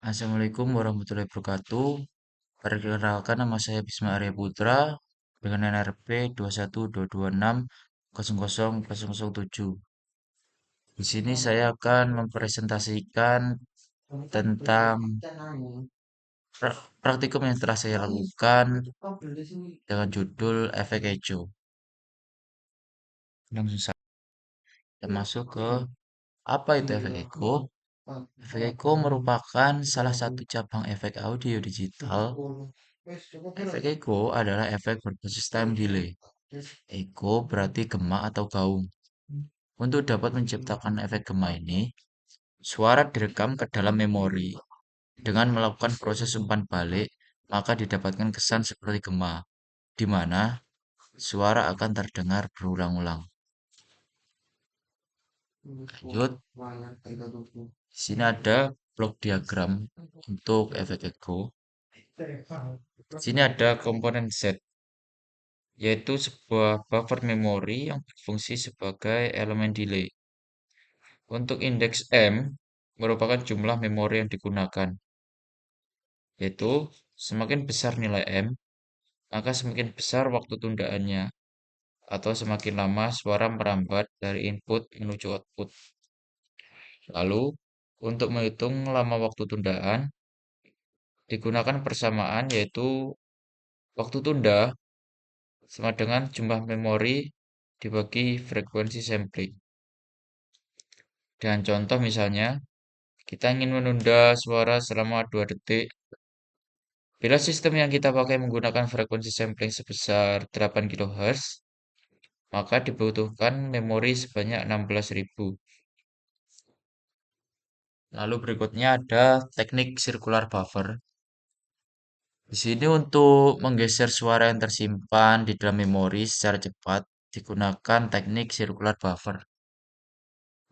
Assalamualaikum warahmatullahi wabarakatuh. Perkenalkan nama saya Bisma Arya Putra dengan NRP 21226000007. Di sini saya akan mempresentasikan tentang praktikum yang telah saya lakukan dengan judul efek echo. Langsung saja kita masuk ke apa itu efek echo. Efek echo merupakan salah satu cabang efek audio digital. Efek echo adalah efek berbasis time delay. Echo berarti gema atau gaung. Untuk dapat menciptakan efek gema ini, suara direkam ke dalam memori. Dengan melakukan proses umpan balik, maka didapatkan kesan seperti gema, di mana suara akan terdengar berulang-ulang. Lanjut, di sini ada blok diagram untuk efek echo. Di sini ada komponen Z, yaitu sebuah buffer memori yang berfungsi sebagai elemen delay. Untuk indeks M merupakan jumlah memori yang digunakan, yaitu semakin besar nilai M, maka semakin besar waktu tundaannya, atau semakin lama suara merambat dari input menuju output. Lalu, untuk menghitung lama waktu tundaan, digunakan persamaan yaitu waktu tunda sama dengan jumlah memori dibagi frekuensi sampling. Dan contoh misalnya, kita ingin menunda suara selama 2 detik. Bila sistem yang kita pakai menggunakan frekuensi sampling sebesar 8 kHz, maka dibutuhkan memori sebanyak 16.000. Lalu berikutnya ada teknik circular buffer. Di sini untuk menggeser suara yang tersimpan di dalam memori secara cepat digunakan teknik circular buffer.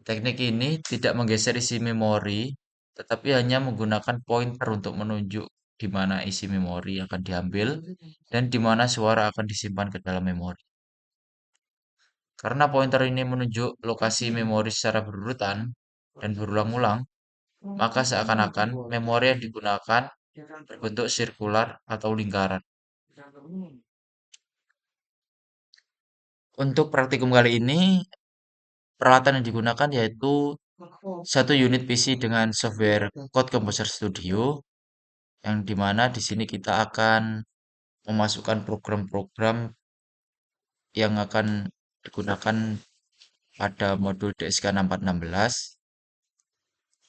Teknik ini tidak menggeser isi memori, tetapi hanya menggunakan pointer untuk menunjuk di mana isi memori akan diambil dan di mana suara akan disimpan ke dalam memori. Karena pointer ini menunjuk lokasi memori secara berurutan dan berulang-ulang, maka seakan-akan memori yang digunakan berbentuk sirkular atau lingkaran. Untuk praktikum kali ini, peralatan yang digunakan yaitu satu unit PC dengan software Code Composer Studio, yang dimana di sini kita akan memasukkan program-program yang akan digunakan pada modul DSK 6416.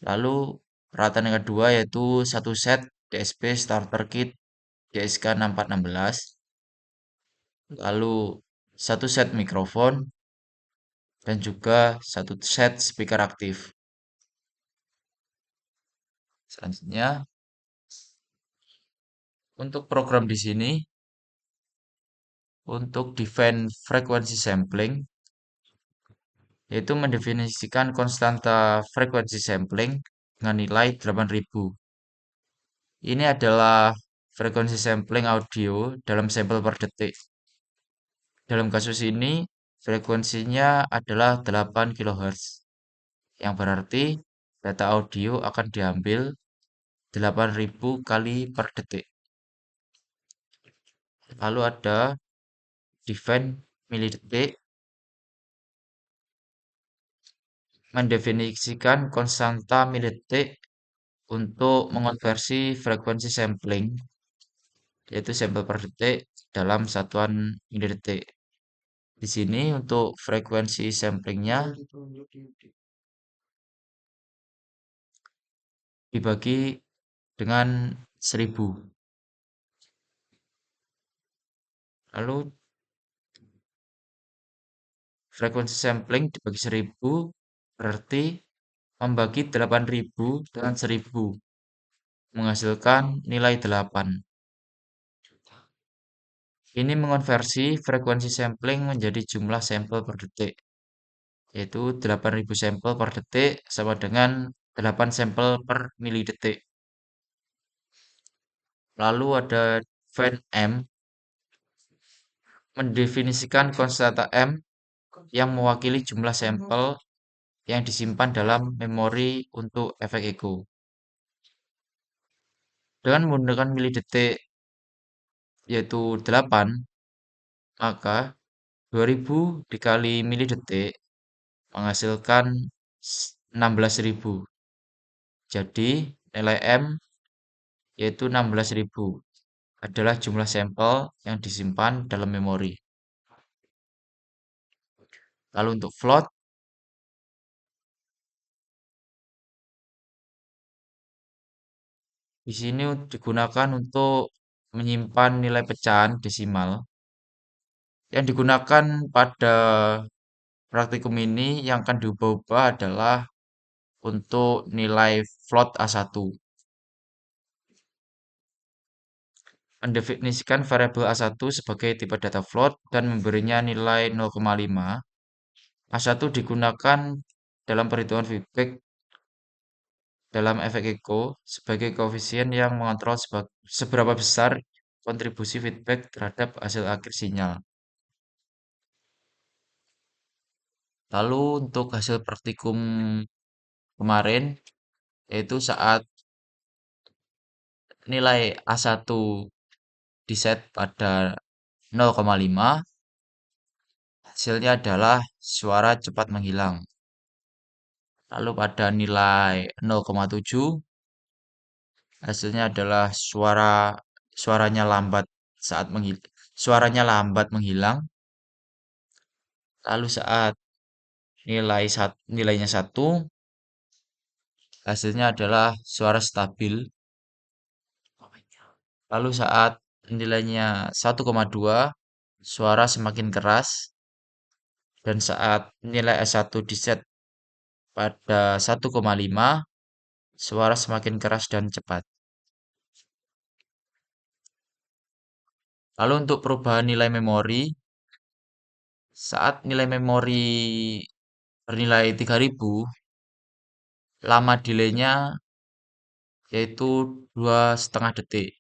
Lalu peralatan yang kedua yaitu satu set DSP Starter Kit DSK 6416. Lalu satu set mikrofon dan juga satu set speaker aktif. Selanjutnya, untuk program di sini, untuk define frekuensi sampling, yaitu mendefinisikan konstanta frekuensi sampling dengan nilai 8000. Ini adalah frekuensi sampling audio dalam sampel per detik. Dalam kasus ini, frekuensinya adalah 8 kHz, yang berarti data audio akan diambil 8000 kali per detik. Lalu ada define milidetik, mendefinisikan konstanta milidetik untuk mengonversi frekuensi sampling, yaitu sampel per detik dalam satuan milidetik. Di sini untuk frekuensi samplingnya dibagi dengan 1000. Lalu frekuensi sampling dibagi 1000 berarti membagi 8000 dengan 1000 menghasilkan nilai 8. Ini mengonversi frekuensi sampling menjadi jumlah sampel per detik, yaitu 8000 sampel per detik sama dengan 8 sampel per milidetik. Lalu ada define M, mendefinisikan konstanta M yang mewakili jumlah sampel yang disimpan dalam memori untuk efek echo. Dengan menggunakan milidetik yaitu 8, maka 2000 dikali milidetik menghasilkan 16.000. Jadi nilai M yaitu 16.000 adalah jumlah sampel yang disimpan dalam memori. Lalu untuk float, di sini digunakan untuk menyimpan nilai pecahan desimal. Yang digunakan pada praktikum ini yang akan diubah-ubah adalah untuk nilai float A1. Mendefinisikan variabel A1 sebagai tipe data float dan memberinya nilai 0,5. A1 digunakan dalam perhitungan feedback dalam efek Echo sebagai koefisien yang mengontrol seberapa besar kontribusi feedback terhadap hasil akhir sinyal. Lalu untuk hasil praktikum kemarin, yaitu saat nilai A1 diset pada 0,5, hasilnya adalah suara cepat menghilang. Lalu pada nilai 0,7, hasilnya adalah suaranya lambat lambat menghilang. Lalu saat nilainya 1, hasilnya adalah suara stabil. Lalu saat nilainya 1,2, suara semakin keras. Dan saat nilai S1 diset pada 1,5, suara semakin keras dan cepat. Lalu untuk perubahan nilai memori, saat nilai memori bernilai 3000, lama delaynya yaitu 2,5 detik.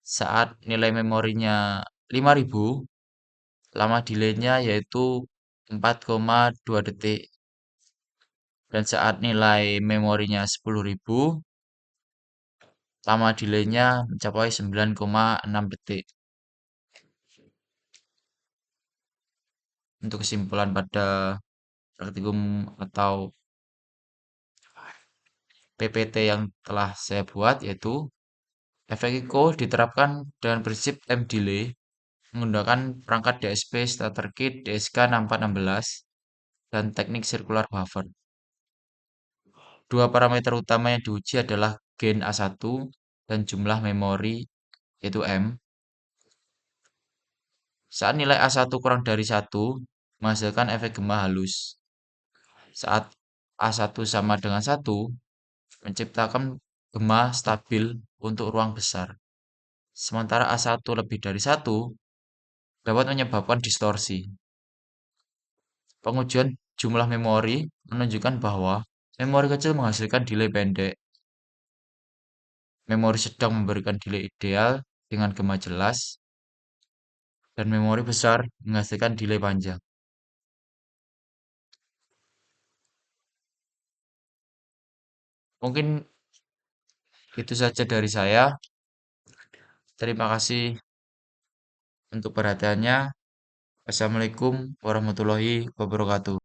Saat nilai memorinya 5000, lama delaynya yaitu 4,2 detik. Dan saat nilai memorinya 10.000, lama delaynya mencapai 9,6 detik. Untuk kesimpulan pada praktikum atau PPT yang telah saya buat yaitu efek Echo diterapkan dengan prinsip time delay menggunakan perangkat DSP starter kit DSK6416 dan teknik circular buffer. Dua parameter utama yang diuji adalah gain A1 dan jumlah memori yaitu M. Saat nilai A1 kurang dari 1, menghasilkan efek gema halus. Saat A1 sama dengan 1, menciptakan gema stabil untuk ruang besar. Sementara A1 lebih dari 1, dapat menyebabkan distorsi. Pengujian jumlah memori menunjukkan bahwa memori kecil menghasilkan delay pendek. Memori sedang memberikan delay ideal dengan gema jelas, dan memori besar menghasilkan delay panjang. Mungkin itu saja dari saya. Terima kasih untuk perhatiannya. Wassalamualaikum warahmatullahi wabarakatuh.